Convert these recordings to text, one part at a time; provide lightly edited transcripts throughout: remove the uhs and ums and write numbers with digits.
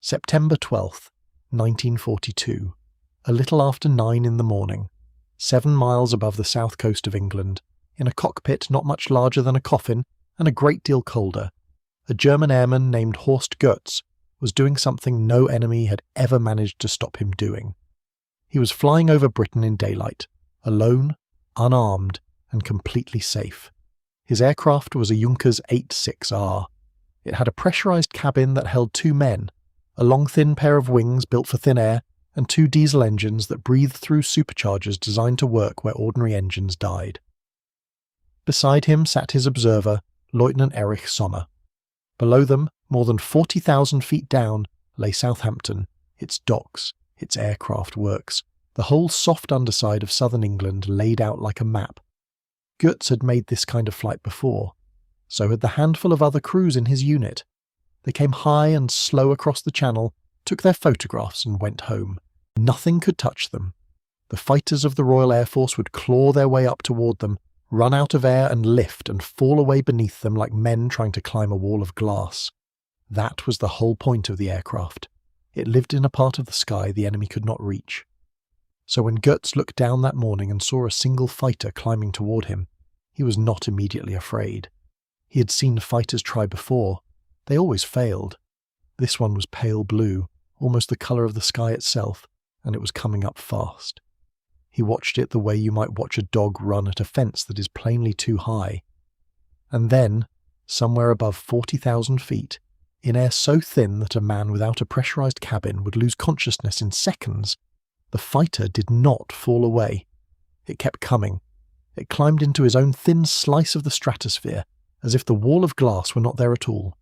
September 12th, 1942, a little after 9 in the morning, 7 miles above the south coast of England, in a cockpit not much larger than a coffin and a great deal colder, a German airman named Horst Goetz was doing something no enemy had ever managed to stop him doing. He was flying over Britain in daylight, alone, unarmed, and completely safe. His aircraft was a Junkers 86R. It had a pressurized cabin that held 2 men, a long thin pair of wings built for thin air, and 2 diesel engines that breathed through superchargers designed to work where ordinary engines died. Beside him sat his observer, Lieutenant Erich Sommer. Below them, more than 40,000 feet down, lay Southampton, its docks, its aircraft works, the whole soft underside of southern England laid out like a map. Goetz had made this kind of flight before. So had the handful of other crews in his unit. They came high and slow across the channel, took their photographs and went home. Nothing could touch them. The fighters of the Royal Air Force would claw their way up toward them, run out of air and lift and fall away beneath them like men trying to climb a wall of glass. That was the whole point of the aircraft. It lived in a part of the sky the enemy could not reach. So when Goetz looked down that morning and saw a single fighter climbing toward him, he was not immediately afraid. He had seen fighters try before. They always failed. This one was pale blue, almost the colour of the sky itself, and it was coming up fast. He watched it the way you might watch a dog run at a fence that is plainly too high. And then, somewhere above 40,000 feet, in air so thin that a man without a pressurized cabin would lose consciousness in seconds, the fighter did not fall away. It kept coming. It climbed into his own thin slice of the stratosphere, as if the wall of glass were not there at all.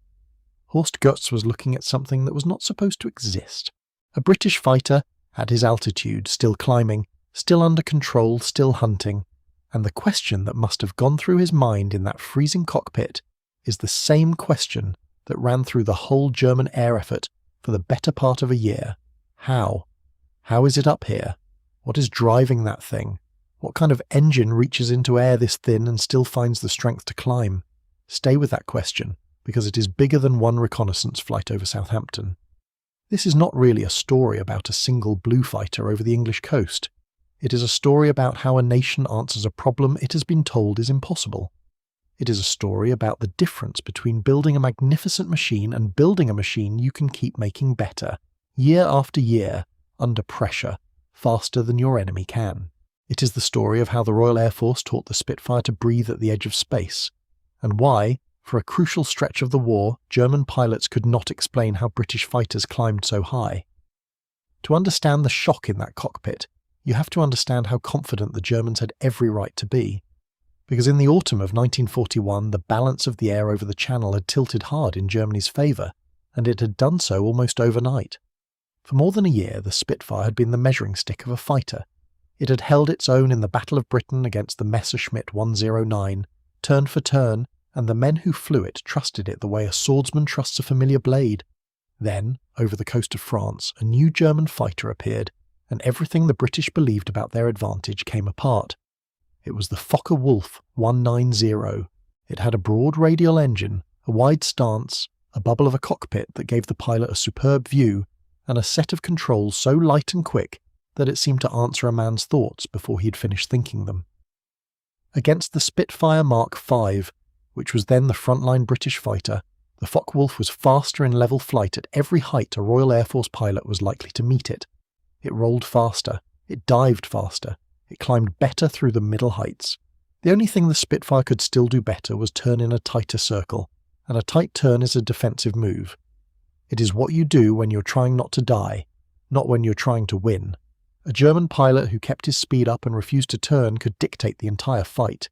Horst Goetz was looking at something that was not supposed to exist. A British fighter, at his altitude, still climbing, still under control, still hunting, and the question that must have gone through his mind in that freezing cockpit is the same question that ran through the whole German air effort for the better part of a year. How? How is it up here? What is driving that thing? What kind of engine reaches into air this thin and still finds the strength to climb? Stay with that question, because it is bigger than one reconnaissance flight over Southampton. This is not really a story about a single blue fighter over the English coast. It is a story about how a nation answers a problem it has been told is impossible. It is a story about the difference between building a magnificent machine and building a machine you can keep making better, year after year, under pressure, faster than your enemy can. It is the story of how the Royal Air Force taught the Spitfire to breathe at the edge of space, and why, for a crucial stretch of the war, German pilots could not explain how British fighters climbed so high. To understand the shock in that cockpit, you have to understand how confident the Germans had every right to be. Because in the autumn of 1941, the balance of the air over the Channel had tilted hard in Germany's favour, and it had done so almost overnight. For more than a year, the Spitfire had been the measuring stick of a fighter. It had held its own in the Battle of Britain against the Messerschmitt 109, turn for turn, and the men who flew it trusted it the way a swordsman trusts a familiar blade. Then, over the coast of France, a new German fighter appeared, and everything the British believed about their advantage came apart. It was the Focke Wulf 190. It had a broad radial engine, a wide stance, a bubble of a cockpit that gave the pilot a superb view, and a set of controls so light and quick that it seemed to answer a man's thoughts before he had finished thinking them. Against the Spitfire Mark 5, which was then the frontline British fighter, the Focke Wulf was faster in level flight at every height a Royal Air Force pilot was likely to meet it. It rolled faster, it dived faster, it climbed better through the middle heights. The only thing the Spitfire could still do better was turn in a tighter circle, and a tight turn is a defensive move. It is what you do when you're trying not to die, not when you're trying to win. A German pilot who kept his speed up and refused to turn could dictate the entire fight.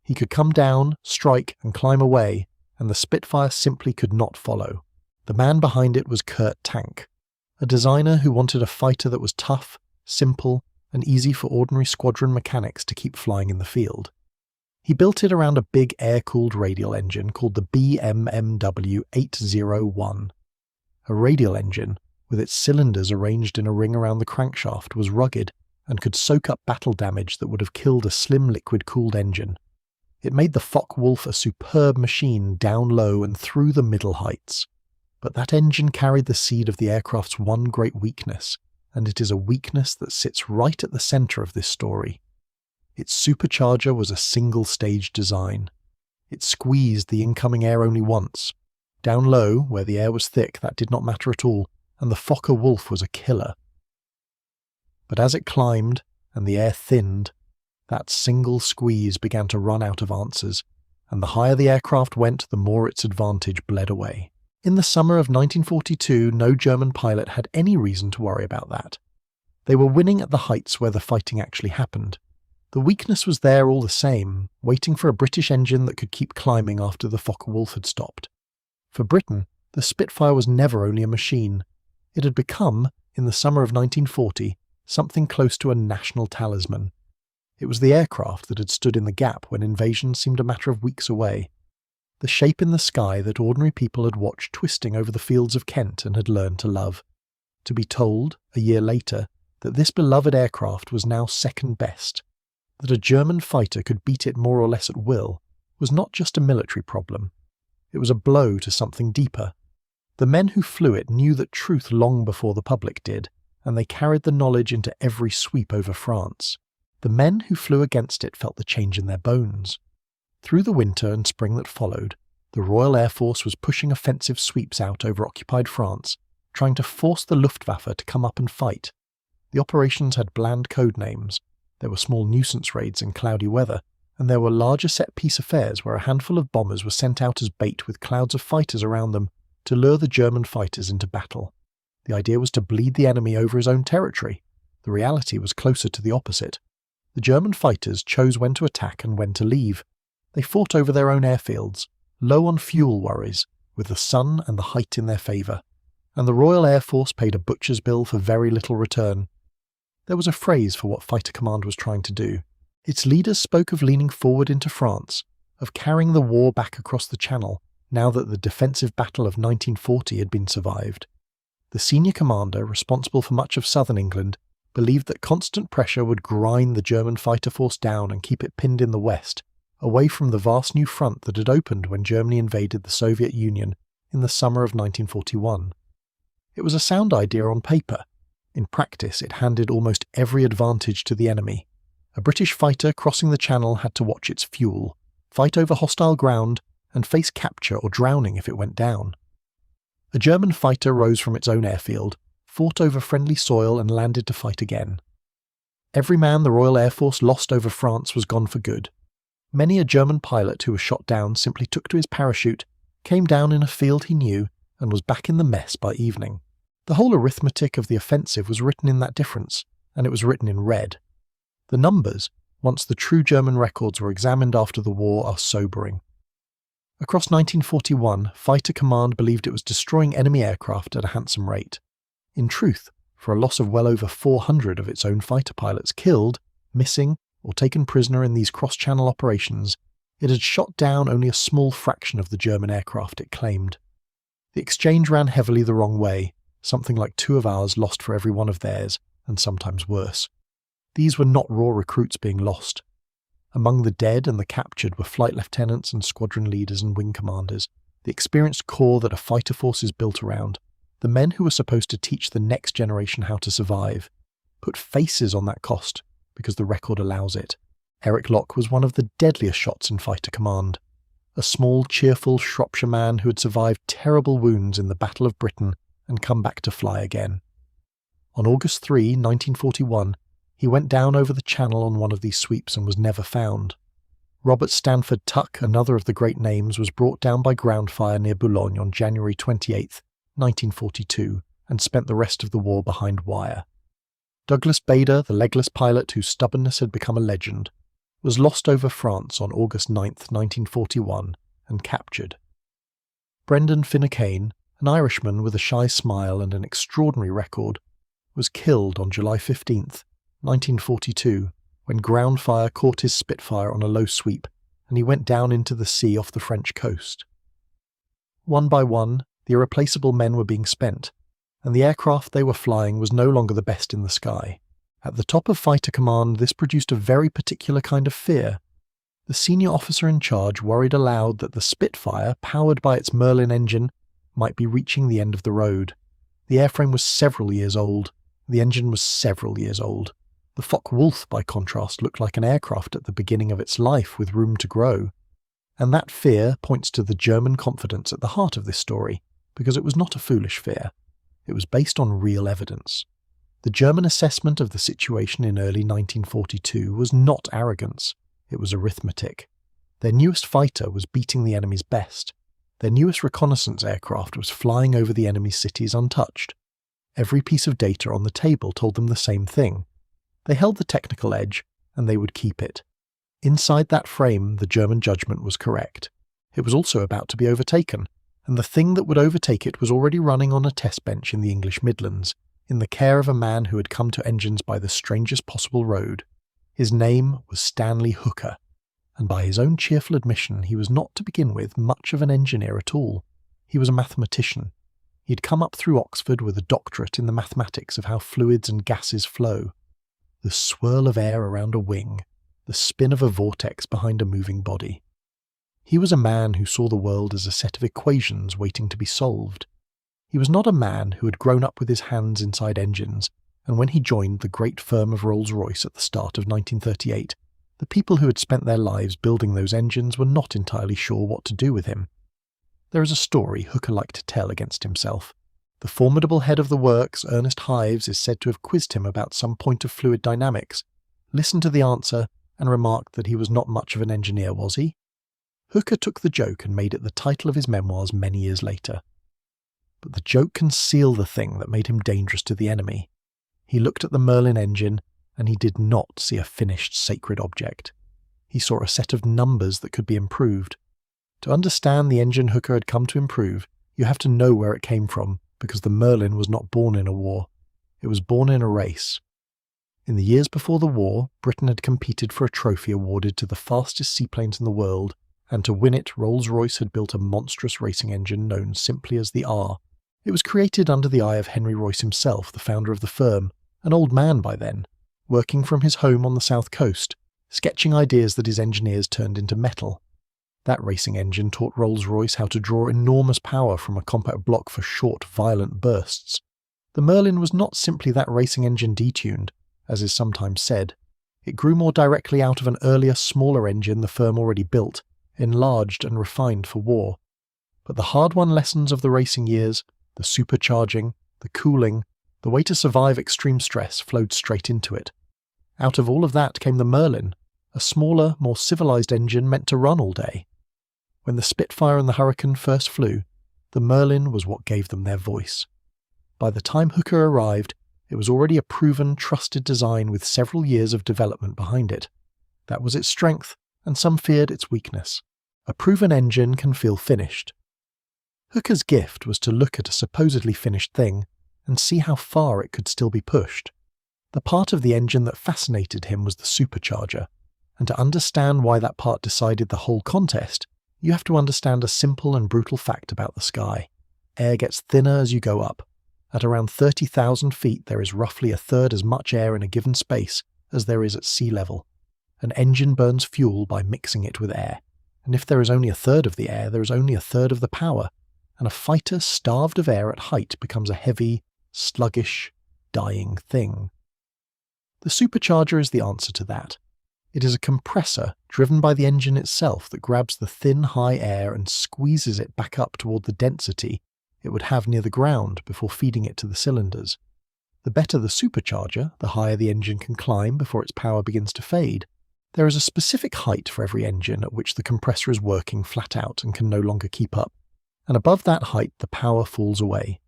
He could come down, strike, and climb away, and the Spitfire simply could not follow. The man behind it was Kurt Tank, a designer who wanted a fighter that was tough, simple, and easy for ordinary squadron mechanics to keep flying in the field. He built it around a big air-cooled radial engine called the BMMW 801. A radial engine, with its cylinders arranged in a ring around the crankshaft, was rugged and could soak up battle damage that would have killed a slim liquid-cooled engine. It made the Focke Wulf a superb machine down low and through the middle heights. But that engine carried the seed of the aircraft's one great weakness, and it is a weakness that sits right at the centre of this story. Its supercharger was a single-stage design. It squeezed the incoming air only once. Down low, where the air was thick, that did not matter at all, and the Focke Wulf was a killer. But as it climbed, and the air thinned, that single squeeze began to run out of answers, and the higher the aircraft went, the more its advantage bled away. In the summer of 1942, no German pilot had any reason to worry about that. They were winning at the heights where the fighting actually happened. The weakness was there all the same, waiting for a British engine that could keep climbing after the Focke Wulf had stopped. For Britain, the Spitfire was never only a machine. It had become, in the summer of 1940, something close to a national talisman. It was the aircraft that had stood in the gap when invasion seemed a matter of weeks away. The shape in the sky that ordinary people had watched twisting over the fields of Kent and had learned to love. To be told, a year later, that this beloved aircraft was now second best, that a German fighter could beat it more or less at will, was not just a military problem. It was a blow to something deeper. The men who flew it knew that truth long before the public did, and they carried the knowledge into every sweep over France. The men who flew against it felt the change in their bones. Through the winter and spring that followed, the Royal Air Force was pushing offensive sweeps out over occupied France, trying to force the Luftwaffe to come up and fight. The operations had bland code names. There were small nuisance raids in cloudy weather, and there were larger set-piece affairs where a handful of bombers were sent out as bait with clouds of fighters around them to lure the German fighters into battle. The idea was to bleed the enemy over his own territory. The reality was closer to the opposite. The German fighters chose when to attack and when to leave. They fought over their own airfields, low on fuel worries, with the sun and the height in their favour, and the Royal Air Force paid a butcher's bill for very little return. There was a phrase for what Fighter Command was trying to do. Its leaders spoke of leaning forward into France, of carrying the war back across the Channel, now that the defensive battle of 1940 had been survived. The senior commander, responsible for much of southern England, believed that constant pressure would grind the German fighter force down and keep it pinned in the west, away from the vast new front that had opened when Germany invaded the Soviet Union in the summer of 1941. It was a sound idea on paper. In practice, it handed almost every advantage to the enemy. A British fighter crossing the Channel had to watch its fuel, fight over hostile ground, and face capture or drowning if it went down. A German fighter rose from its own airfield, fought over friendly soil and landed to fight again. Every man the Royal Air Force lost over France was gone for good. Many a German pilot who was shot down simply took to his parachute, came down in a field he knew, and was back in the mess by evening. The whole arithmetic of the offensive was written in that difference, and it was written in red. The numbers, once the true German records were examined after the war, are sobering. Across 1941, Fighter Command believed it was destroying enemy aircraft at a handsome rate. In truth, for a loss of well over 400 of its own fighter pilots killed, missing, or taken prisoner in these cross-channel operations, it had shot down only a small fraction of the German aircraft it claimed. The exchange ran heavily the wrong way, something like 2 of ours lost for every one of theirs, and sometimes worse. These were not raw recruits being lost. Among the dead and the captured were flight lieutenants and squadron leaders and wing commanders, the experienced corps that a fighter force is built around, the men who were supposed to teach the next generation how to survive. Put faces on that cost, because the record allows it. Eric Locke was one of the deadliest shots in Fighter Command. A small, cheerful Shropshire man who had survived terrible wounds in the Battle of Britain and come back to fly again. On August 3, 1941, he went down over the Channel on one of these sweeps and was never found. Robert Stanford Tuck, another of the great names, was brought down by ground fire near Boulogne on January 28, 1942, and spent the rest of the war behind wire. Douglas Bader, the legless pilot whose stubbornness had become a legend, was lost over France on August 9, 1941, and captured. Brendan Finucane, an Irishman with a shy smile and an extraordinary record, was killed on July 15, 1942, when ground fire caught his Spitfire on a low sweep, and he went down into the sea off the French coast. One by one, the irreplaceable men were being spent, and the aircraft they were flying was no longer the best in the sky. At the top of Fighter Command, this produced a very particular kind of fear. The senior officer in charge worried aloud that the Spitfire, powered by its Merlin engine, might be reaching the end of the road. The airframe was several years old. The engine was several years old. The Focke Wulf, by contrast, looked like an aircraft at the beginning of its life with room to grow. And that fear points to the German confidence at the heart of this story, because it was not a foolish fear. It was based on real evidence. The German assessment of the situation in early 1942 was not arrogance, it was arithmetic. Their newest fighter was beating the enemy's best. Their newest reconnaissance aircraft was flying over the enemy's cities untouched. Every piece of data on the table told them the same thing. They held the technical edge, and they would keep it. Inside that frame, the German judgment was correct. It was also about to be overtaken, and the thing that would overtake it was already running on a test bench in the English Midlands, in the care of a man who had come to engines by the strangest possible road. His name was Stanley Hooker, and by his own cheerful admission he was not to begin with much of an engineer at all. He was a mathematician. He had come up through Oxford with a doctorate in the mathematics of how fluids and gases flow. The swirl of air around a wing, the spin of a vortex behind a moving body. He was a man who saw the world as a set of equations waiting to be solved. He was not a man who had grown up with his hands inside engines, and when he joined the great firm of Rolls Royce at the start of 1938, the people who had spent their lives building those engines were not entirely sure what to do with him. There is a story Hooker liked to tell against himself. The formidable head of the works, Ernest Hives, is said to have quizzed him about some point of fluid dynamics, listened to the answer, and remarked that he was not much of an engineer, was he? Hooker took the joke and made it the title of his memoirs many years later. But the joke concealed the thing that made him dangerous to the enemy. He looked at the Merlin engine, and he did not see a finished sacred object. He saw a set of numbers that could be improved. To understand the engine Hooker had come to improve, you have to know where it came from, because the Merlin was not born in a war. It was born in a race. In the years before the war, Britain had competed for a trophy awarded to the fastest seaplanes in the world, and to win it, Rolls-Royce had built a monstrous racing engine known simply as the R. It was created under the eye of Henry Royce himself, the founder of the firm, an old man by then, working from his home on the south coast, sketching ideas that his engineers turned into metal. That racing engine taught Rolls-Royce how to draw enormous power from a compact block for short, violent bursts. The Merlin was not simply that racing engine detuned, as is sometimes said. It grew more directly out of an earlier, smaller engine the firm already built, enlarged and refined for war. But the hard-won lessons of the racing years, the supercharging, the cooling, the way to survive extreme stress flowed straight into it. Out of all of that came the Merlin, a smaller, more civilized engine meant to run all day. When the Spitfire and the Hurricane first flew, the Merlin was what gave them their voice. By the time Hooker arrived, it was already a proven, trusted design with several years of development behind it. That was its strength, and some feared its weakness. A proven engine can feel finished. Hooker's gift was to look at a supposedly finished thing and see how far it could still be pushed. The part of the engine that fascinated him was the supercharger, and to understand why that part decided the whole contest, you have to understand a simple and brutal fact about the sky. Air gets thinner as you go up. At around 30,000 feet there is roughly a third as much air in a given space as there is at sea level. An engine burns fuel by mixing it with air, and if there is only a third of the air, there is only a third of the power, and a fighter starved of air at height becomes a heavy, sluggish, dying thing. The supercharger is the answer to that. It is a compressor driven by the engine itself that grabs the thin, high air and squeezes it back up toward the density it would have near the ground before feeding it to the cylinders. The better the supercharger, the higher the engine can climb before its power begins to fade. There is a specific height for every engine at which the compressor is working flat out and can no longer keep up, and above that height the power falls away.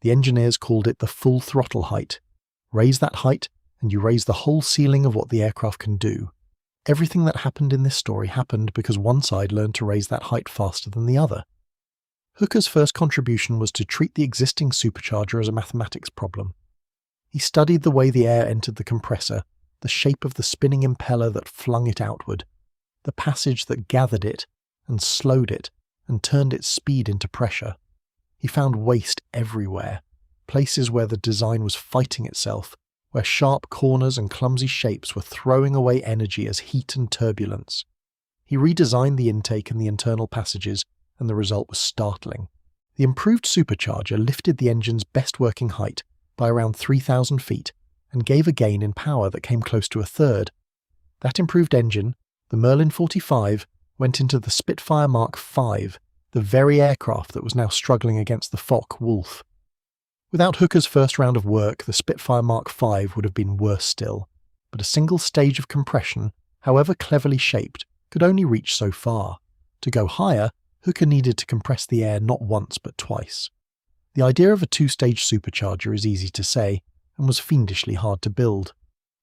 The engineers called it the full throttle height. Raise that height, and you raise the whole ceiling of what the aircraft can do. Everything that happened in this story happened because one side learned to raise that height faster than the other. Hooker's first contribution was to treat the existing supercharger as a mathematics problem. He studied the way the air entered the compressor, the shape of the spinning impeller that flung it outward, the passage that gathered it and slowed it and turned its speed into pressure. He found waste everywhere, places where the design was fighting itself, where sharp corners and clumsy shapes were throwing away energy as heat and turbulence. He redesigned the intake and the internal passages, and the result was startling. The improved supercharger lifted the engine's best working height by around 3,000 feet and gave a gain in power that came close to a third. That improved engine, the Merlin 45, went into the Spitfire Mark V, the very aircraft that was now struggling against the Focke Wulf. Without Hooker's first round of work, the Spitfire Mark V would have been worse still, but a single stage of compression, however cleverly shaped, could only reach so far. To go higher, Hooker needed to compress the air not once but twice. The idea of a two-stage supercharger is easy to say, and was fiendishly hard to build.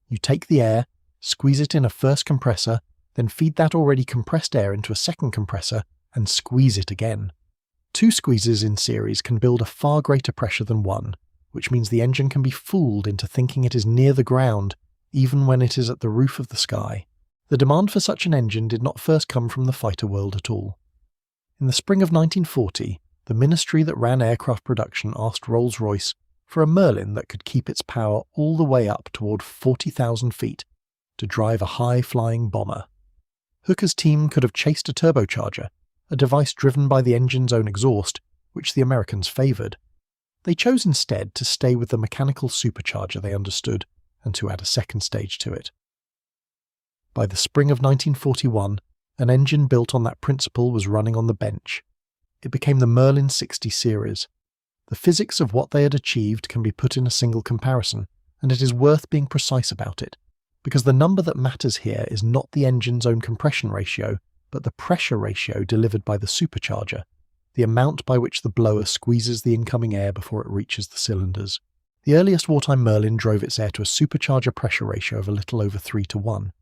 You take the air, squeeze it in a first compressor, then feed that already compressed air into a second compressor, and squeeze it again. Two squeezes in series can build a far greater pressure than one, which means the engine can be fooled into thinking it is near the ground, even when it is at the roof of the sky. The demand for such an engine did not first come from the fighter world at all. In the spring of 1940, the ministry that ran aircraft production asked Rolls Royce for a Merlin that could keep its power all the way up toward 40,000 feet to drive a high-flying bomber. Hooker's team could have chased a turbocharger, a device driven by the engine's own exhaust, which the Americans favoured. They chose instead to stay with the mechanical supercharger they understood and to add a second stage to it. By the spring of 1941, an engine built on that principle was running on the bench. It became the Merlin 60 series. The physics of what they had achieved can be put in a single comparison, and it is worth being precise about it, because the number that matters here is not the engine's own compression ratio, but the pressure ratio delivered by the supercharger, the amount by which the blower squeezes the incoming air before it reaches the cylinders. The earliest wartime Merlin drove its air to a supercharger pressure ratio of a little over 3:1.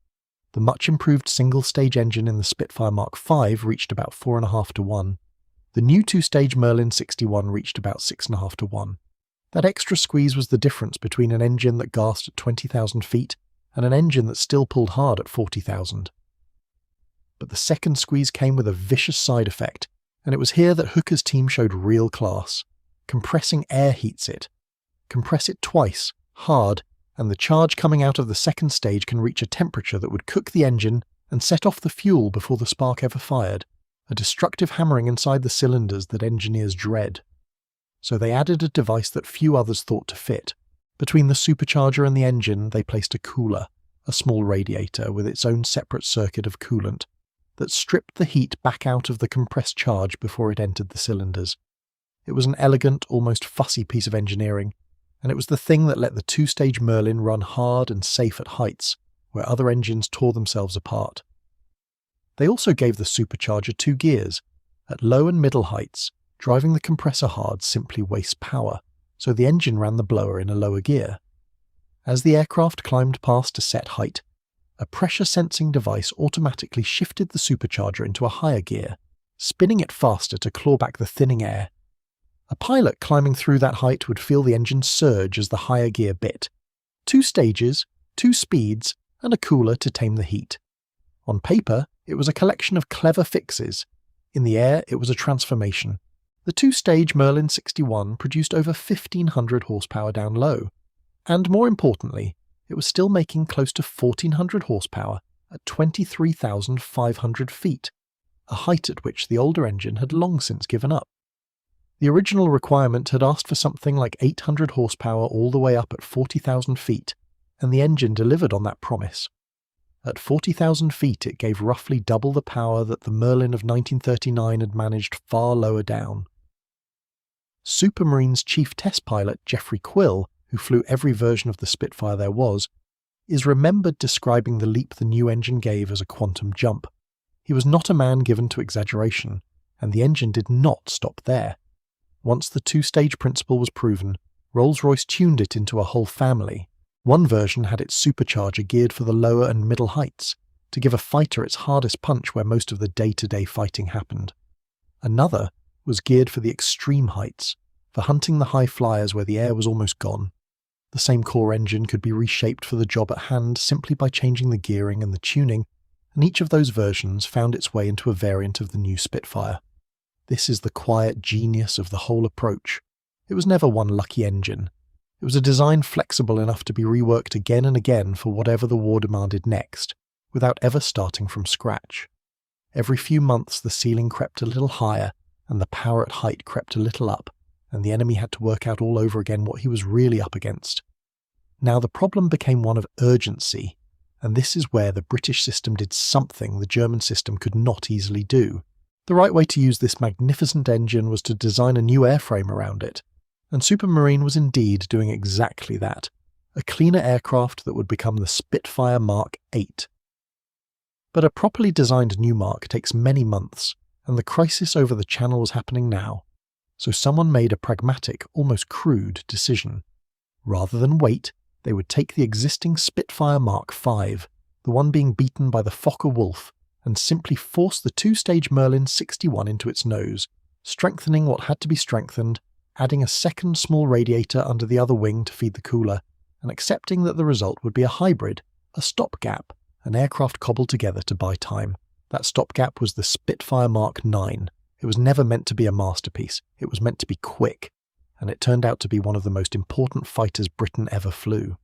The much improved single-stage engine in the Spitfire Mark V reached about 4.5:1. The new two-stage Merlin 61 reached about 6.5:1. That extra squeeze was the difference between an engine that gasped at 20,000 feet and an engine that still pulled hard at 40,000. But the second squeeze came with a vicious side effect, and it was here that Hooker's team showed real class. Compressing air heats it. Compress it twice, hard, and the charge coming out of the second stage can reach a temperature that would cook the engine and set off the fuel before the spark ever fired, a destructive hammering inside the cylinders that engineers dread. So they added a device that few others thought to fit. Between the supercharger and the engine, they placed a cooler, a small radiator with its own separate circuit of coolant, that stripped the heat back out of the compressed charge before it entered the cylinders. It was an elegant, almost fussy piece of engineering, and it was the thing that let the two-stage Merlin run hard and safe at heights where other engines tore themselves apart. They also gave the supercharger two gears. At low and middle heights, driving the compressor hard simply wastes power, so the engine ran the blower in a lower gear. As the aircraft climbed past a set height, a pressure-sensing device automatically shifted the supercharger into a higher gear, spinning it faster to claw back the thinning air. A pilot climbing through that height would feel the engine surge as the higher gear bit. 2 stages, 2 speeds, and a cooler to tame the heat. On paper, it was a collection of clever fixes. In the air, it was a transformation. The two-stage Merlin 61 produced over 1,500 horsepower down low. And more importantly, it was still making close to 1,400 horsepower at 23,500 feet, a height at which the older engine had long since given up. The original requirement had asked for something like 800 horsepower all the way up at 40,000 feet, and the engine delivered on that promise. At 40,000 feet it gave roughly double the power that the Merlin of 1939 had managed far lower down. Supermarine's chief test pilot, Geoffrey Quill, who flew every version of the Spitfire there was, is remembered describing the leap the new engine gave as a quantum jump. He was not a man given to exaggeration, and the engine did not stop there. Once the two-stage principle was proven, Rolls-Royce tuned it into a whole family. One version had its supercharger geared for the lower and middle heights, to give a fighter its hardest punch where most of the day-to-day fighting happened. Another was geared for the extreme heights, for hunting the high flyers where the air was almost gone. The same core engine could be reshaped for the job at hand simply by changing the gearing and the tuning, and each of those versions found its way into a variant of the new Spitfire. This is the quiet genius of the whole approach. It was never one lucky engine. It was a design flexible enough to be reworked again and again for whatever the war demanded next, without ever starting from scratch. Every few months the ceiling crept a little higher, and the power at height crept a little up, and the enemy had to work out all over again what he was really up against. Now the problem became one of urgency, and this is where the British system did something the German system could not easily do. The right way to use this magnificent engine was to design a new airframe around it, and Supermarine was indeed doing exactly that, a cleaner aircraft that would become the Spitfire Mark 8. But a properly designed new Mark takes many months, and the crisis over the Channel was happening now, so someone made a pragmatic, almost crude decision. Rather than wait, they would take the existing Spitfire Mark 5, the one being beaten by the Focke Wulf, and simply force the two-stage Merlin 61 into its nose, strengthening what had to be strengthened, adding a second small radiator under the other wing to feed the cooler, and accepting that the result would be a hybrid, a stopgap, an aircraft cobbled together to buy time. That stopgap was the Spitfire Mark 9. It was never meant to be a masterpiece, it was meant to be quick, and it turned out to be one of the most important fighters Britain ever flew.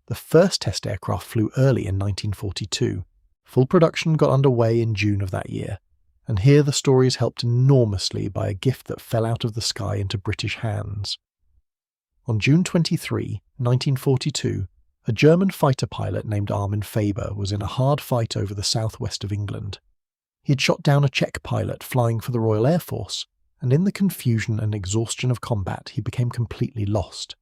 The first test aircraft flew early in 1942. Full production got underway in June of that year, and here the story is helped enormously by a gift that fell out of the sky into British hands. On June 23, 1942, a German fighter pilot named Armin Faber was in a hard fight over the southwest of England. He had shot down a Czech pilot flying for the Royal Air Force, and in the confusion and exhaustion of combat he became completely lost.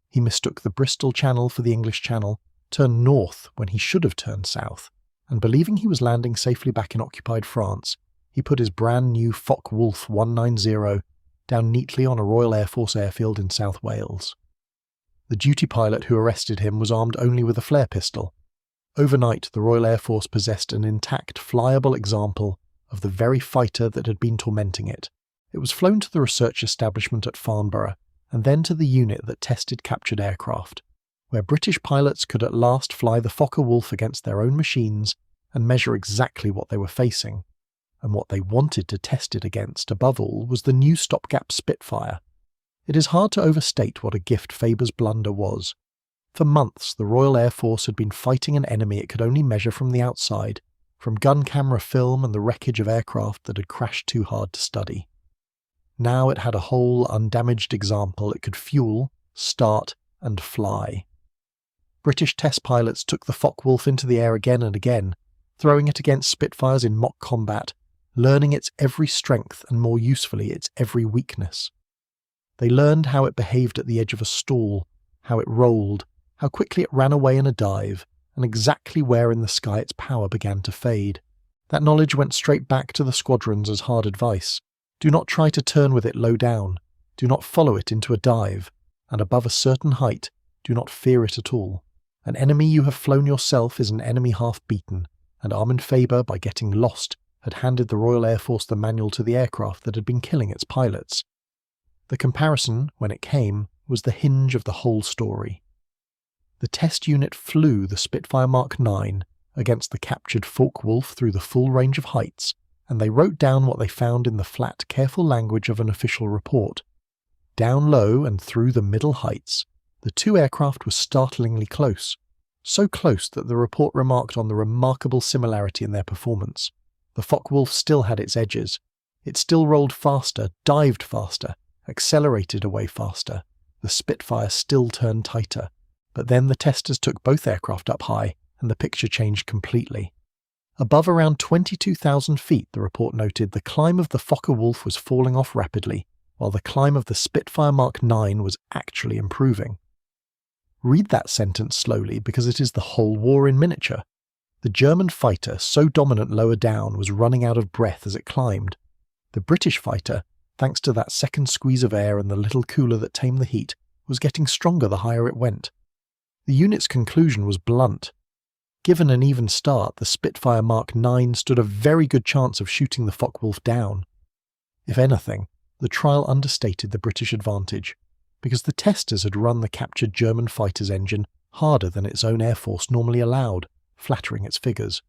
He mistook the Bristol Channel for the English Channel, turned north when he should have turned south, and believing he was landing safely back in occupied France, he put his brand new Focke Wulf 190 down neatly on a Royal Air Force airfield in South Wales. The duty pilot who arrested him was armed only with a flare pistol. Overnight, the Royal Air Force possessed an intact, flyable example of the very fighter that had been tormenting it. It was flown to the research establishment at Farnborough, and then to the unit that tested captured aircraft, where British pilots could at last fly the Focke Wulf against their own machines and measure exactly what they were facing. And what they wanted to test it against, above all, was the new stopgap Spitfire. It is hard to overstate what a gift Faber's blunder was. For months, the Royal Air Force had been fighting an enemy it could only measure from the outside, from gun camera film and the wreckage of aircraft that had crashed too hard to study. Now it had a whole, undamaged example it could fuel, start, and fly. British test pilots took the Focke Wulf into the air again and again, throwing it against Spitfires in mock combat, learning its every strength and, more usefully, its every weakness. They learned how it behaved at the edge of a stall, how it rolled, how quickly it ran away in a dive, and exactly where in the sky its power began to fade. That knowledge went straight back to the squadrons as hard advice. Do not try to turn with it low down. Do not follow it into a dive. And above a certain height, do not fear it at all. An enemy you have flown yourself is an enemy half beaten, and Armin Faber, by getting lost, had handed the Royal Air Force the manual to the aircraft that had been killing its pilots. The comparison, when it came, was the hinge of the whole story. The test unit flew the Spitfire Mark 9 against the captured Focke Wulf through the full range of heights, and they wrote down what they found in the flat, careful language of an official report. Down low and through the middle heights, the two aircraft were startlingly close, so close that the report remarked on the remarkable similarity in their performance. The Focke Wulf still had its edges. It still rolled faster, dived faster, accelerated away faster. The Spitfire still turned tighter. But then the testers took both aircraft up high, and the picture changed completely. Above around 22,000 feet, the report noted, the climb of the Focke Wulf was falling off rapidly, while the climb of the Spitfire Mark 9 was actually improving. Read that sentence slowly, because it is the whole war in miniature. The German fighter, so dominant lower down, was running out of breath as it climbed. The British fighter, thanks to that second squeeze of air and the little cooler that tamed the heat, was getting stronger the higher it went. The unit's conclusion was blunt. Given an even start, the Spitfire Mark 9 stood a very good chance of shooting the Focke Wulf down. If anything, the trial understated the British advantage, because the testers had run the captured German fighter's engine harder than its own Air Force normally allowed, flattering its figures.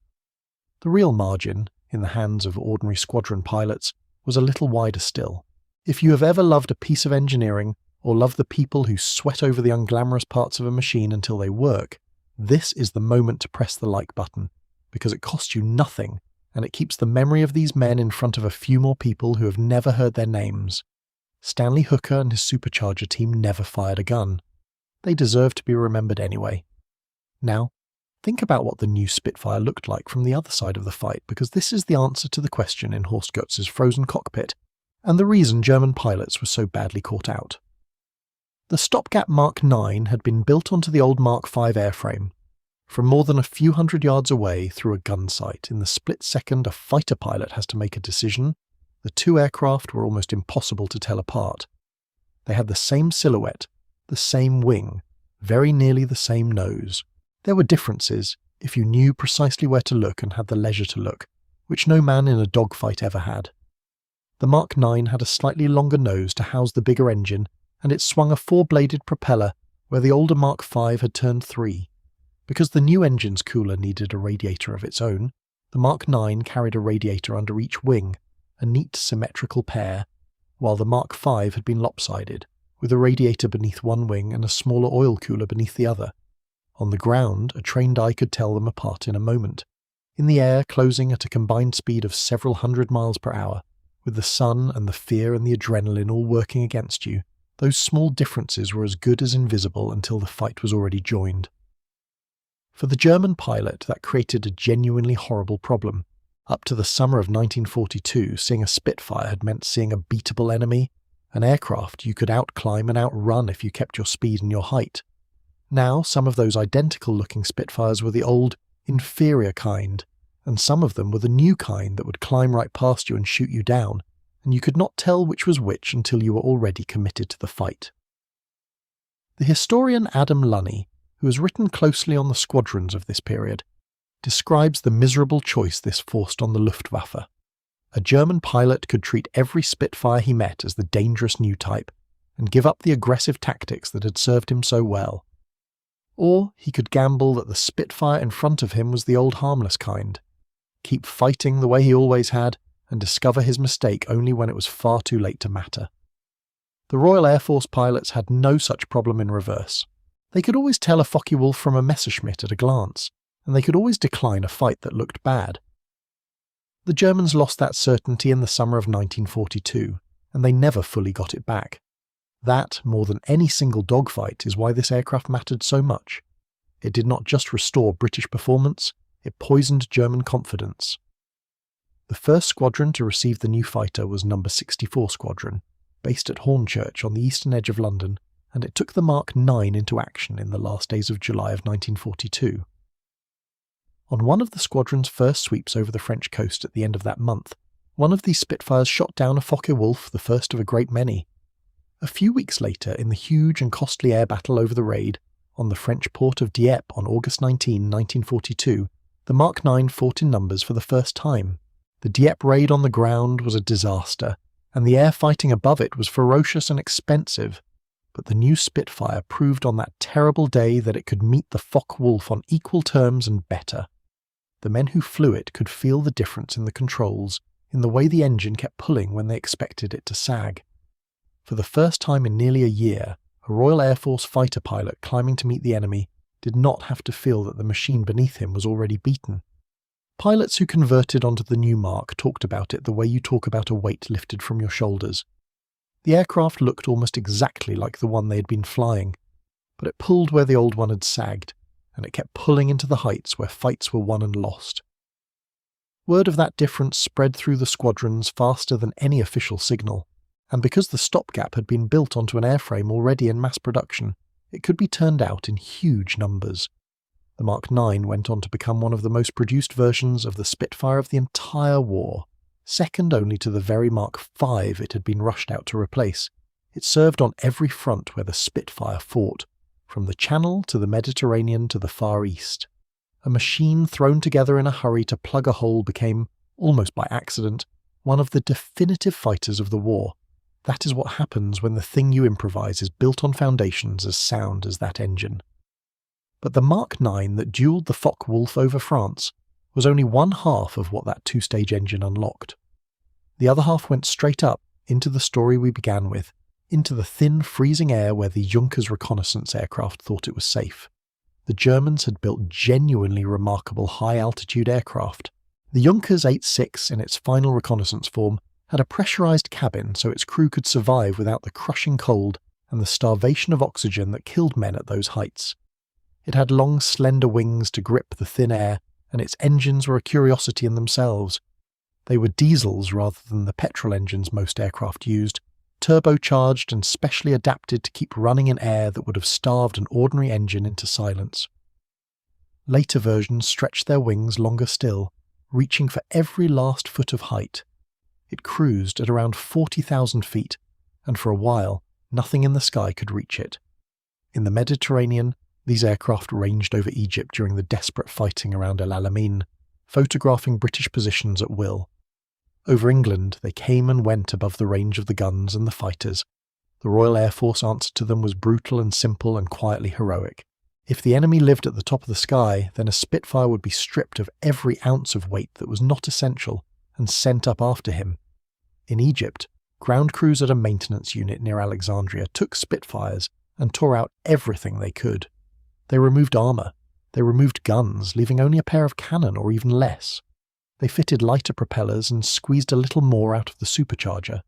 The real margin, in the hands of ordinary squadron pilots, was a little wider still. If you have ever loved a piece of engineering, or love the people who sweat over the unglamorous parts of a machine until they work, this is the moment to press the like button, because it costs you nothing, and it keeps the memory of these men in front of a few more people who have never heard their names. Stanley Hooker and his supercharger team never fired a gun. They deserve to be remembered anyway. Now, think about what the new Spitfire looked like from the other side of the fight, because this is the answer to the question in Horst Goetz's Frozen Cockpit, and the reason German pilots were so badly caught out. The stopgap Mark 9 had been built onto the old Mark 5 airframe. From more than a few hundred yards away through a gun sight, in the split second a fighter pilot has to make a decision, the two aircraft were almost impossible to tell apart. They had the same silhouette, the same wing, very nearly the same nose. There were differences, if you knew precisely where to look and had the leisure to look, which no man in a dogfight ever had. The Mark 9 had a slightly longer nose to house the bigger engine, and it swung a four-bladed propeller where the older Mark 5 had turned 3. Because the new engine's cooler needed a radiator of its own, the Mark 9 carried a radiator under each wing, a neat symmetrical pair, while the Mark 5 had been lopsided, with a radiator beneath one wing and a smaller oil cooler beneath the other. On the ground, a trained eye could tell them apart in a moment. In the air, closing at a combined speed of several hundred miles per hour, with the sun and the fear and the adrenaline all working against you, those small differences were as good as invisible until the fight was already joined. For the German pilot, that created a genuinely horrible problem. Up to the summer of 1942, seeing a Spitfire had meant seeing a beatable enemy, an aircraft you could outclimb and outrun if you kept your speed and your height. Now, some of those identical-looking Spitfires were the old, inferior kind, and some of them were the new kind that would climb right past you and shoot you down, and you could not tell which was which until you were already committed to the fight. The historian Adam Lunny, who has written closely on the squadrons of this period, describes the miserable choice this forced on the Luftwaffe. A German pilot could treat every Spitfire he met as the dangerous new type, and give up the aggressive tactics that had served him so well. Or he could gamble that the Spitfire in front of him was the old harmless kind, keep fighting the way he always had, and discover his mistake only when it was far too late to matter. The Royal Air Force pilots had no such problem in reverse. They could always tell a Focke Wulf from a Messerschmitt at a glance, and they could always decline a fight that looked bad. The Germans lost that certainty in the summer of 1942, and they never fully got it back. That, more than any single dogfight, is why this aircraft mattered so much. It did not just restore British performance, it poisoned German confidence. The first squadron to receive the new fighter was No. 64 Squadron, based at Hornchurch on the eastern edge of London, and it took the Mark 9 into action in the last days of July of 1942. On one of the squadron's first sweeps over the French coast at the end of that month, one of these Spitfires shot down a Focke Wulf, the first of a great many. A few weeks later, in the huge and costly air battle over the raid, on the French port of Dieppe on August 19, 1942, the Mark 9 fought in numbers for the first time. The Dieppe raid on the ground was a disaster, and the air fighting above it was ferocious and expensive. But the new Spitfire proved on that terrible day that it could meet the Focke Wulf on equal terms and better. The men who flew it could feel the difference in the controls, in the way the engine kept pulling when they expected it to sag. For the first time in nearly a year, a Royal Air Force fighter pilot climbing to meet the enemy did not have to feel that the machine beneath him was already beaten. Pilots who converted onto the new Mark talked about it the way you talk about a weight lifted from your shoulders. The aircraft looked almost exactly like the one they had been flying, but it pulled where the old one had sagged, and it kept pulling into the heights where fights were won and lost. Word of that difference spread through the squadrons faster than any official signal, and because the stopgap had been built onto an airframe already in mass production, it could be turned out in huge numbers. The Mark 9 went on to become one of the most produced versions of the Spitfire of the entire war, second only to the very Mark 5 it had been rushed out to replace. It served on every front where the Spitfire fought, from the Channel to the Mediterranean to the Far East. A machine thrown together in a hurry to plug a hole became, almost by accident, one of the definitive fighters of the war. That is what happens when the thing you improvise is built on foundations as sound as that engine. But the Mark 9 that duelled the Focke Wulf over France was only one half of what that two-stage engine unlocked. The other half went straight up into the story we began with, into the thin, freezing air where the Junkers reconnaissance aircraft thought it was safe. The Germans had built genuinely remarkable high-altitude aircraft. The Junkers 8-6 in its final reconnaissance form had a pressurised cabin so its crew could survive without the crushing cold and the starvation of oxygen that killed men at those heights. It had long, slender wings to grip the thin air, and its engines were a curiosity in themselves. They were diesels rather than the petrol engines most aircraft used, turbocharged and specially adapted to keep running in air that would have starved an ordinary engine into silence. Later versions stretched their wings longer still, reaching for every last foot of height. It cruised at around 40,000 feet, and for a while, nothing in the sky could reach it. In the Mediterranean, these aircraft ranged over Egypt during the desperate fighting around El Alamein, photographing British positions at will. Over England, they came and went above the range of the guns and the fighters. The Royal Air Force answer to them was brutal and simple and quietly heroic. If the enemy lived at the top of the sky, then a Spitfire would be stripped of every ounce of weight that was not essential and sent up after him. In Egypt, ground crews at a maintenance unit near Alexandria took Spitfires and tore out everything they could. They removed armour. They removed guns, leaving only a pair of cannon or even less. They fitted lighter propellers and squeezed a little more out of the supercharger.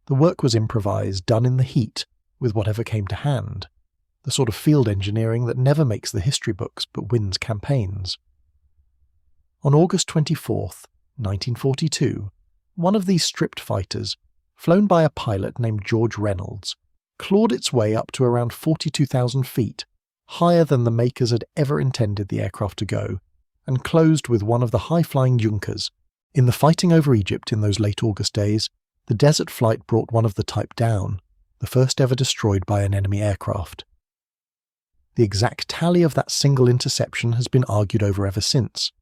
The work was improvised, done in the heat, with whatever came to hand. The sort of field engineering that never makes the history books but wins campaigns. On August 24th, 1942, one of these stripped fighters, flown by a pilot named George Reynolds, clawed its way up to around 42,000 feet, higher than the makers had ever intended the aircraft to go, and closed with one of the high-flying Junkers. In the fighting over Egypt in those late August days, the desert flight brought one of the type down, the first ever destroyed by an enemy aircraft. The exact tally of that single interception has been argued over ever since,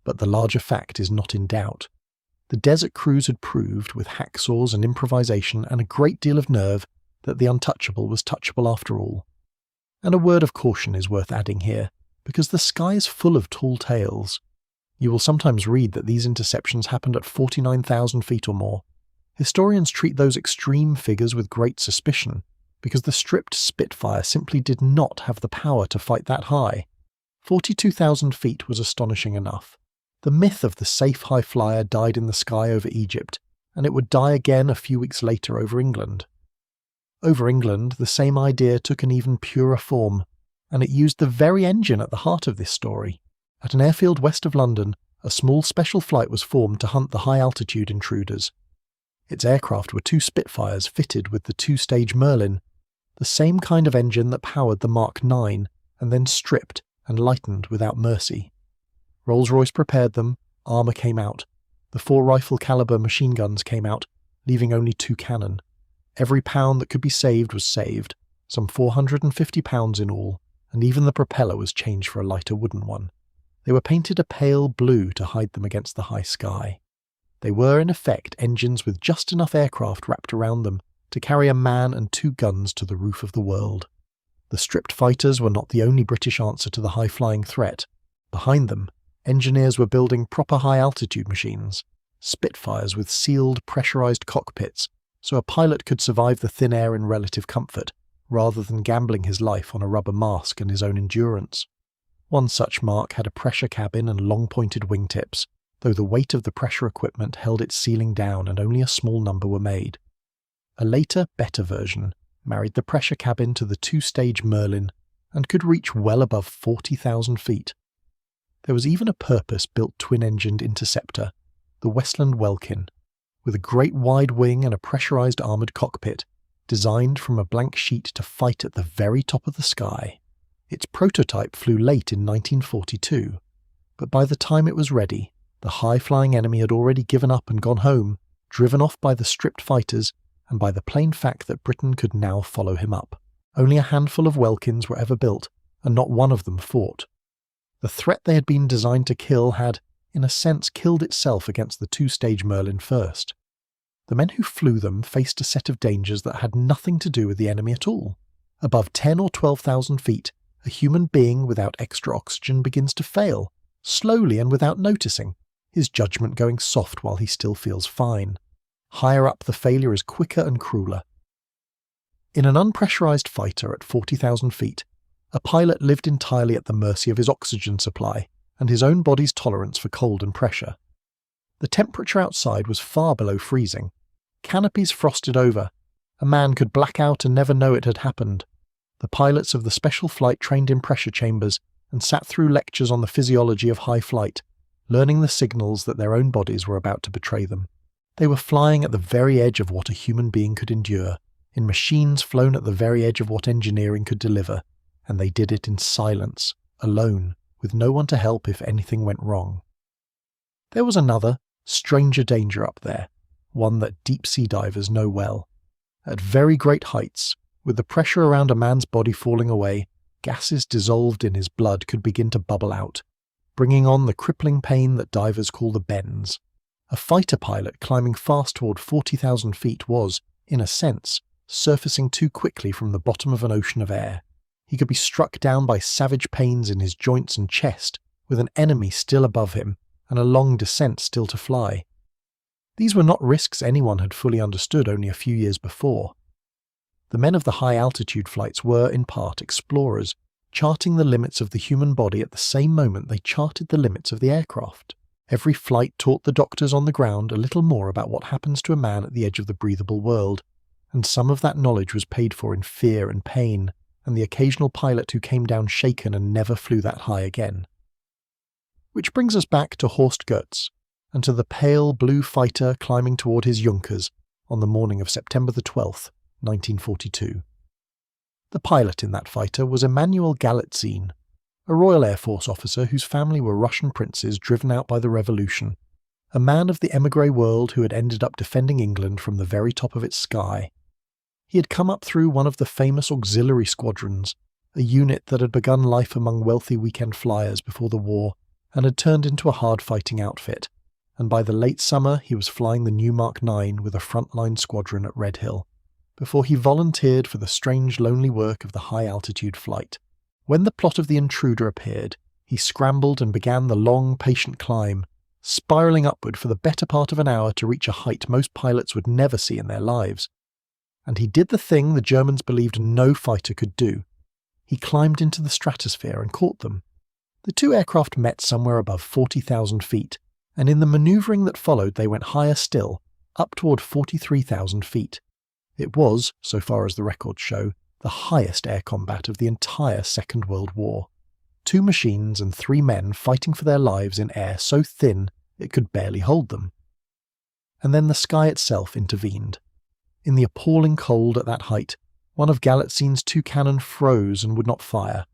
but the larger fact is not in doubt. The desert crews had proved, with hacksaws and improvisation and a great deal of nerve, that the untouchable was touchable after all. And a word of caution is worth adding here, because the sky is full of tall tales. You will sometimes read that these interceptions happened at 49,000 feet or more. Historians treat those extreme figures with great suspicion, because the stripped Spitfire simply did not have the power to fight that high. 42,000 feet was astonishing enough. The myth of the safe high flyer died in the sky over Egypt, and it would die again a few weeks later over England. Over England, the same idea took an even purer form, and it used the very engine at the heart of this story. At an airfield west of London, a small special flight was formed to hunt the high-altitude intruders. Its aircraft were two Spitfires fitted with the two-stage Merlin, the same kind of engine that powered the Mark 9 and then stripped and lightened without mercy. Rolls Royce prepared them, armour came out, the 4 rifle-caliber machine guns came out, leaving only 2 cannon. Every pound that could be saved was saved, some 450 pounds in all, and even the propeller was changed for a lighter wooden one. They were painted a pale blue to hide them against the high sky. They were, in effect, engines with just enough aircraft wrapped around them to carry a man and 2 guns to the roof of the world. The stripped fighters were not the only British answer to the high-flying threat. Behind them, engineers were building proper high-altitude machines, Spitfires with sealed, pressurised cockpits, so a pilot could survive the thin air in relative comfort, rather than gambling his life on a rubber mask and his own endurance. One such Mark had a pressure cabin and long-pointed wingtips, though the weight of the pressure equipment held its ceiling down and only a small number were made. A later, better version married the pressure cabin to the 2-stage Merlin and could reach well above 40,000 feet. There was even a purpose-built twin-engined interceptor, the Westland Welkin, with a great wide wing and a pressurised armoured cockpit, designed from a blank sheet to fight at the very top of the sky. Its prototype flew late in 1942, but by the time it was ready, the high-flying enemy had already given up and gone home, driven off by the stripped fighters and by the plain fact that Britain could now follow him up. Only a handful of Welkins were ever built, and not one of them fought. The threat they had been designed to kill had, in a sense, killed itself against the 2-stage Merlin first. The men who flew them faced a set of dangers that had nothing to do with the enemy at all. Above 10 or 12,000 feet, a human being without extra oxygen begins to fail, slowly and without noticing, his judgment going soft while he still feels fine. Higher up, the failure is quicker and crueler. In an unpressurized fighter at 40,000 feet, a pilot lived entirely at the mercy of his oxygen supply and his own body's tolerance for cold and pressure. The temperature outside was far below freezing. Canopies frosted over. A man could black out and never know it had happened. The pilots of the special flight trained in pressure chambers and sat through lectures on the physiology of high flight, learning the signals that their own bodies were about to betray them. They were flying at the very edge of what a human being could endure, in machines flown at the very edge of what engineering could deliver, and they did it in silence, alone, with no one to help if anything went wrong. There was another, stranger danger up there, one that deep-sea divers know well. At very great heights, with the pressure around a man's body falling away, gases dissolved in his blood could begin to bubble out, bringing on the crippling pain that divers call the bends. A fighter pilot climbing fast toward 40,000 feet was, in a sense, surfacing too quickly from the bottom of an ocean of air. He could be struck down by savage pains in his joints and chest, with an enemy still above him, and a long descent still to fly. These were not risks anyone had fully understood only a few years before. The men of the high-altitude flights were, in part, explorers, charting the limits of the human body at the same moment they charted the limits of the aircraft. Every flight taught the doctors on the ground a little more about what happens to a man at the edge of the breathable world, and some of that knowledge was paid for in fear and pain, and the occasional pilot who came down shaken and never flew that high again. Which brings us back to Horst Goetz, and to the pale blue fighter climbing toward his Junkers on the morning of September the 12th, 1942. The pilot in that fighter was Emanuel Galitzine, a Royal Air Force officer whose family were Russian princes driven out by the revolution, a man of the émigré world who had ended up defending England from the very top of its sky. He had come up through one of the famous auxiliary squadrons, a unit that had begun life among wealthy weekend flyers before the war and had turned into a hard-fighting outfit, and by the late summer he was flying the new Mark 9 with a frontline squadron at Red Hill, before he volunteered for the strange lonely work of the high-altitude flight. When the plot of the Intruder appeared, he scrambled and began the long, patient climb, spiralling upward for the better part of an hour to reach a height most pilots would never see in their lives. And he did the thing the Germans believed no fighter could do. He climbed into the stratosphere and caught them. The two aircraft met somewhere above 40,000 feet, and in the manoeuvring that followed they went higher still, up toward 43,000 feet. It was, so far as the records show, the highest air combat of the entire Second World War. 2 machines and 3 men fighting for their lives in air so thin it could barely hold them. And then the sky itself intervened. In the appalling cold at that height, one of Galitzine's 2 cannon froze and would not fire.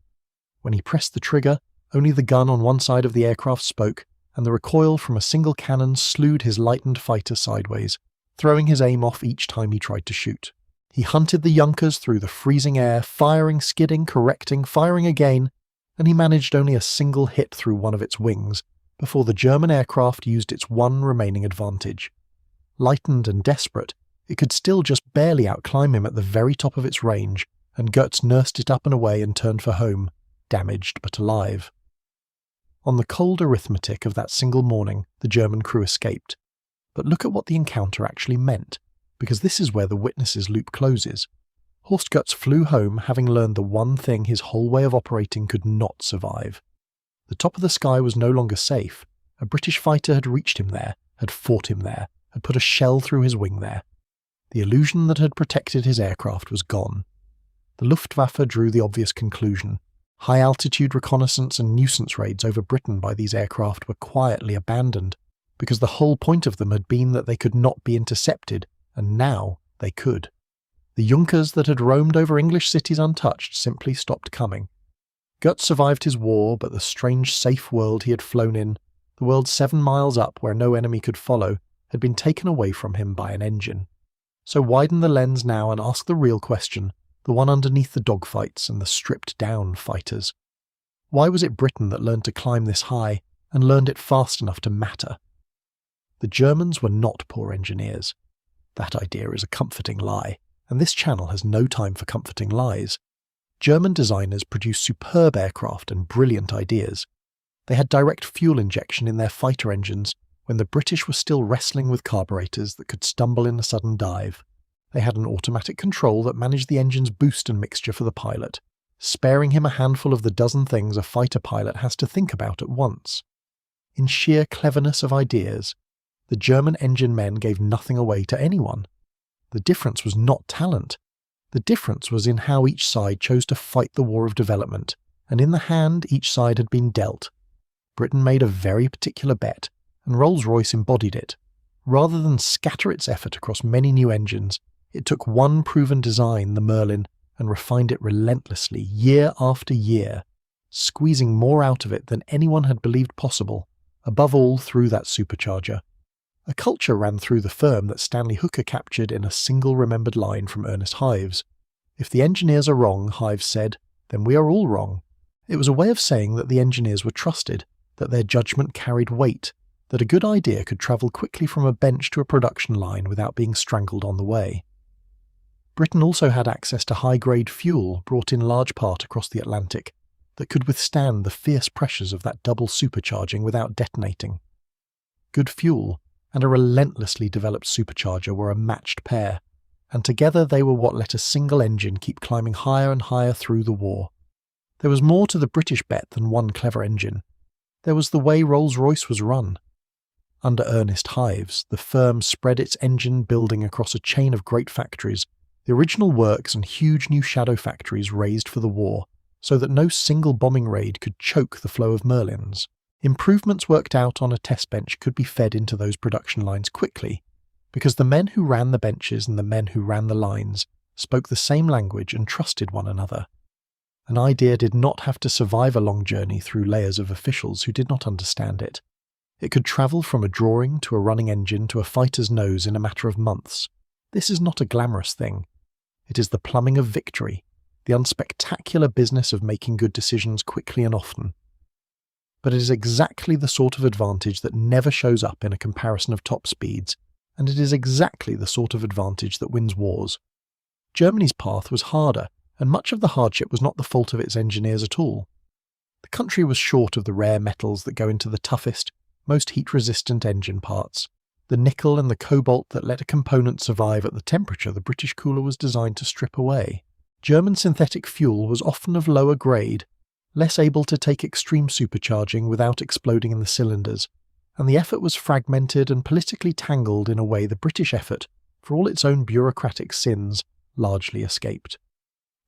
When he pressed the trigger, only the gun on one side of the aircraft spoke, and the recoil from a single cannon slewed his lightened fighter sideways, throwing his aim off each time he tried to shoot. He hunted the Junkers through the freezing air, firing, skidding, correcting, firing again, and he managed only a single hit through one of its wings, before the German aircraft used its one remaining advantage. Lightened and desperate, it could still just barely outclimb him at the very top of its range, and Goetz nursed it up and away and turned for home, damaged but alive. On the cold arithmetic of that single morning, the German crew escaped. But look at what the encounter actually meant, because this is where the witnesses' loop closes. Horst Goetz flew home having learned the one thing his whole way of operating could not survive. The top of the sky was no longer safe. A British fighter had reached him there, had fought him there, had put a shell through his wing there. The illusion that had protected his aircraft was gone. The Luftwaffe drew the obvious conclusion. High-altitude reconnaissance and nuisance raids over Britain by these aircraft were quietly abandoned, because the whole point of them had been that they could not be intercepted, and now they could. The Junkers that had roamed over English cities untouched simply stopped coming. Goetz survived his war, but the strange safe world he had flown in, the world 7 miles up where no enemy could follow, had been taken away from him by an engine. So widen the lens now and ask the real question, the one underneath the dogfights and the stripped-down fighters. Why was it Britain that learned to climb this high, and learned it fast enough to matter? The Germans were not poor engineers. That idea is a comforting lie, and this channel has no time for comforting lies. German designers produced superb aircraft and brilliant ideas. They had direct fuel injection in their fighter engines when the British were still wrestling with carburetors that could stumble in a sudden dive. They had an automatic control that managed the engine's boost and mixture for the pilot, sparing him a handful of the dozen things a fighter pilot has to think about at once. In sheer cleverness of ideas, The German engine men gave nothing away to anyone. The difference was not talent. The difference was in how each side chose to fight the war of development, and in the hand each side had been dealt. Britain made a very particular bet, and Rolls-Royce embodied it. Rather than scatter its effort across many new engines, it took one proven design, the Merlin, and refined it relentlessly, year after year, squeezing more out of it than anyone had believed possible, above all through that supercharger. A culture ran through the firm that Stanley Hooker captured in a single remembered line from Ernest Hives. "If the engineers are wrong," Hives said, "then we are all wrong." It was a way of saying that the engineers were trusted, that their judgment carried weight, that a good idea could travel quickly from a bench to a production line without being strangled on the way. Britain also had access to high-grade fuel brought in large part across the Atlantic that could withstand the fierce pressures of that double supercharging without detonating. Good fuel and a relentlessly developed supercharger were a matched pair, and together they were what let a single engine keep climbing higher and higher through the war. There was more to the British bet than one clever engine. There was the way Rolls-Royce was run. Under Ernest Hives, the firm spread its engine building across a chain of great factories, the original works and huge new shadow factories raised for the war, so that no single bombing raid could choke the flow of Merlins. Improvements worked out on a test bench could be fed into those production lines quickly, because the men who ran the benches and the men who ran the lines spoke the same language and trusted one another. An idea did not have to survive a long journey through layers of officials who did not understand it. It could travel from a drawing to a running engine to a fighter's nose in a matter of months. This is not a glamorous thing. It is the plumbing of victory, the unspectacular business of making good decisions quickly and often. But it is exactly the sort of advantage that never shows up in a comparison of top speeds, and it is exactly the sort of advantage that wins wars. Germany's path was harder, and much of the hardship was not the fault of its engineers at all. The country was short of the rare metals that go into the toughest, most heat-resistant engine parts, the nickel and the cobalt that let a component survive at the temperature the British cooler was designed to strip away. German synthetic fuel was often of lower grade, less able to take extreme supercharging without exploding in the cylinders, and the effort was fragmented and politically tangled in a way the British effort, for all its own bureaucratic sins, largely escaped.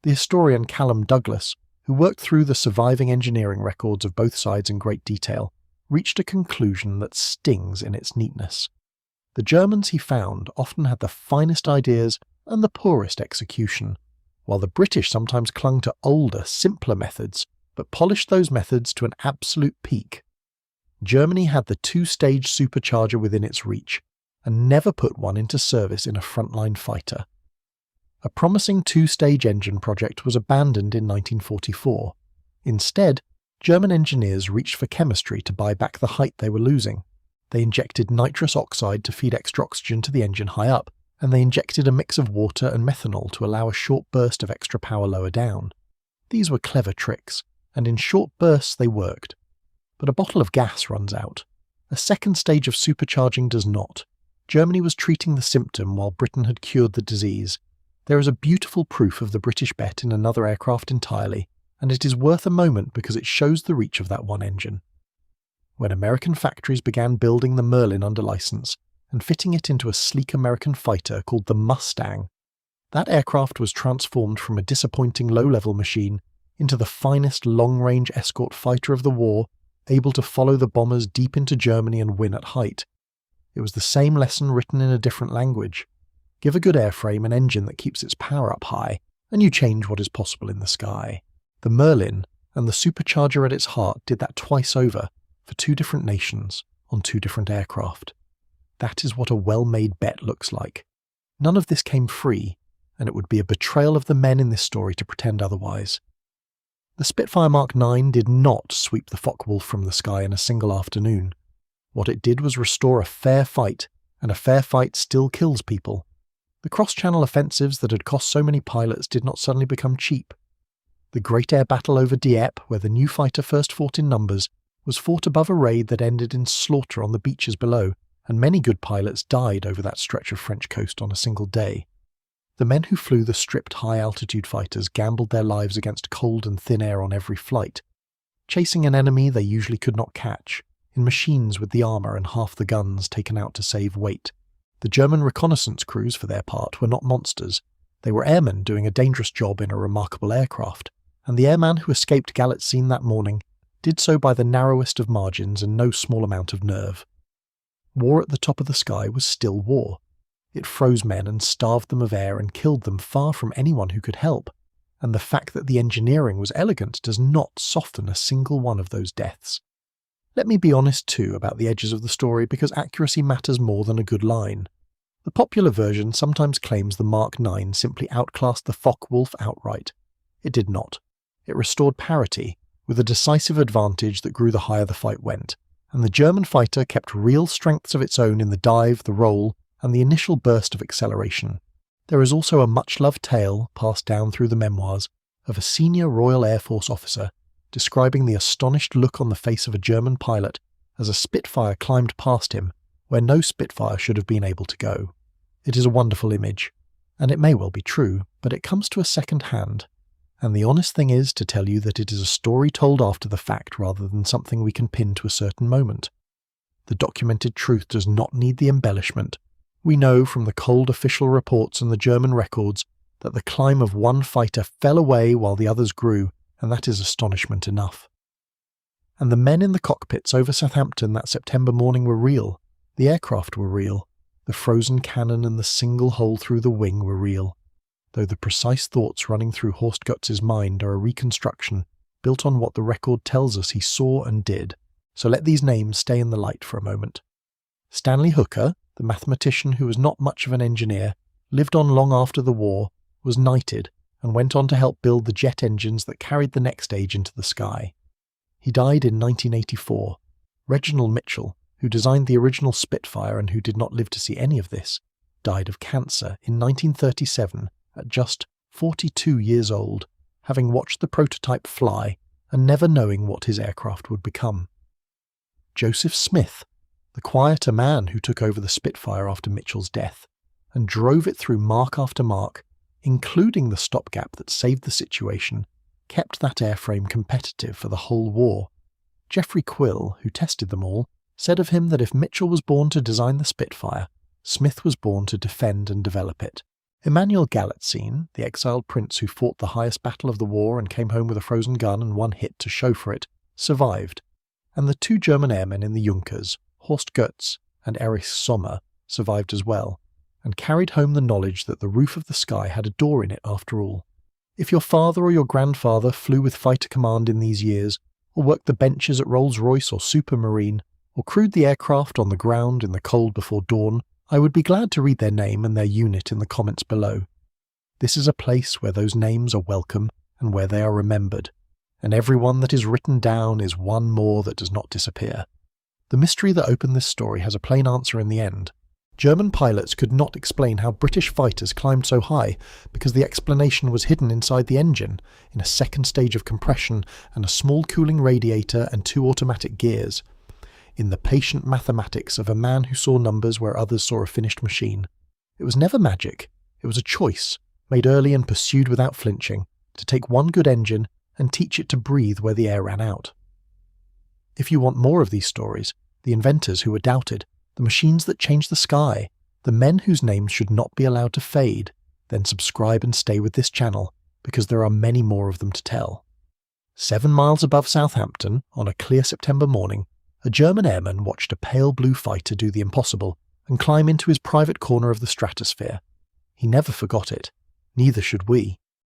The historian Callum Douglas, who worked through the surviving engineering records of both sides in great detail, reached a conclusion that stings in its neatness. The Germans, he found, often had the finest ideas and the poorest execution, while the British sometimes clung to older, simpler methods, but polished those methods to an absolute peak. Germany had the two-stage supercharger within its reach, and never put one into service in a frontline fighter. A promising two-stage engine project was abandoned in 1944. Instead, German engineers reached for chemistry to buy back the height they were losing. They injected nitrous oxide to feed extra oxygen to the engine high up, and they injected a mix of water and methanol to allow a short burst of extra power lower down. These were clever tricks, and in short bursts they worked. But a bottle of gas runs out. A second stage of supercharging does not. Germany was treating the symptom while Britain had cured the disease. There is a beautiful proof of the British bet in another aircraft entirely, and it is worth a moment because it shows the reach of that one engine. When American factories began building the Merlin under license and fitting it into a sleek American fighter called the Mustang, that aircraft was transformed from a disappointing low-level machine into the finest long-range escort fighter of the war, able to follow the bombers deep into Germany and win at height. It was the same lesson written in a different language. Give a good airframe an engine that keeps its power up high, and you change what is possible in the sky. The Merlin and the supercharger at its heart did that twice over, for two different nations, on two different aircraft. That is what a well-made bet looks like. None of this came free, and it would be a betrayal of the men in this story to pretend otherwise. The Spitfire Mark 9 did not sweep the Focke Wulf from the sky in a single afternoon. What it did was restore a fair fight, and a fair fight still kills people. The cross-channel offensives that had cost so many pilots did not suddenly become cheap. The great air battle over Dieppe, where the new fighter first fought in numbers, was fought above a raid that ended in slaughter on the beaches below, and many good pilots died over that stretch of French coast on a single day. The men who flew the stripped high-altitude fighters gambled their lives against cold and thin air on every flight, chasing an enemy they usually could not catch, in machines with the armour and half the guns taken out to save weight. The German reconnaissance crews, for their part, were not monsters. They were airmen doing a dangerous job in a remarkable aircraft, and the airman who escaped Galitzine that morning did so by the narrowest of margins and no small amount of nerve. War at the top of the sky was still war. It froze men and starved them of air and killed them far from anyone who could help, and the fact that the engineering was elegant does not soften a single one of those deaths. Let me be honest too about the edges of the story, because accuracy matters more than a good line. The popular version sometimes claims the Mark 9 simply outclassed the Focke Wulf outright. It did not. It restored parity, with a decisive advantage that grew the higher the fight went, and the German fighter kept real strengths of its own in the dive, the roll, and the initial burst of acceleration. There is also a much-loved tale, passed down through the memoirs, of a senior Royal Air Force officer describing the astonished look on the face of a German pilot as a Spitfire climbed past him where no Spitfire should have been able to go. It is a wonderful image, and it may well be true, but it comes to us second hand, and the honest thing is to tell you that it is a story told after the fact rather than something we can pin to a certain moment. The documented truth does not need the embellishment. We know from the cold official reports and the German records that the climb of one fighter fell away while the others grew, and that is astonishment enough. And the men in the cockpits over Southampton that September morning were real. The aircraft were real. The frozen cannon and the single hole through the wing were real, though the precise thoughts running through Horst Gutz's mind are a reconstruction built on what the record tells us he saw and did. So let these names stay in the light for a moment. Stanley Hooker, the mathematician who was not much of an engineer, lived on long after the war, was knighted, and went on to help build the jet engines that carried the next stage into the sky. He died in 1984. Reginald Mitchell, who designed the original Spitfire and who did not live to see any of this, died of cancer in 1937 at just 42 years old, having watched the prototype fly and never knowing what his aircraft would become. Joseph Smith, the quieter man who took over the Spitfire after Mitchell's death, and drove it through mark after mark, including the stopgap that saved the situation, kept that airframe competitive for the whole war. Geoffrey Quill, who tested them all, said of him that if Mitchell was born to design the Spitfire, Smith was born to defend and develop it. Emanuel Galitzine, the exiled prince who fought the highest battle of the war and came home with a frozen gun and one hit to show for it, survived, and the two German airmen in the Junkers, Horst Gutz and Erich Sommer, survived as well, and carried home the knowledge that the roof of the sky had a door in it after all. If your father or your grandfather flew with Fighter Command in these years, or worked the benches at Rolls Royce or Supermarine, or crewed the aircraft on the ground in the cold before dawn, I would be glad to read their name and their unit in the comments below. This is a place where those names are welcome and where they are remembered, and everyone that is written down is one more that does not disappear. The mystery that opened this story has a plain answer in the end. German pilots could not explain how British fighters climbed so high because the explanation was hidden inside the engine, in a second stage of compression and a small cooling radiator and two automatic gears. In the patient mathematics of a man who saw numbers where others saw a finished machine. It was never magic, it was a choice, made early and pursued without flinching, to take one good engine and teach it to breathe where the air ran out. If you want more of these stories, the inventors who were doubted, the machines that changed the sky, the men whose names should not be allowed to fade, then subscribe and stay with this channel, because there are many more of them to tell. 7 miles above Southampton, on a clear September morning, a German airman watched a pale blue fighter do the impossible and climb into his private corner of the stratosphere. He never forgot it. Neither should we.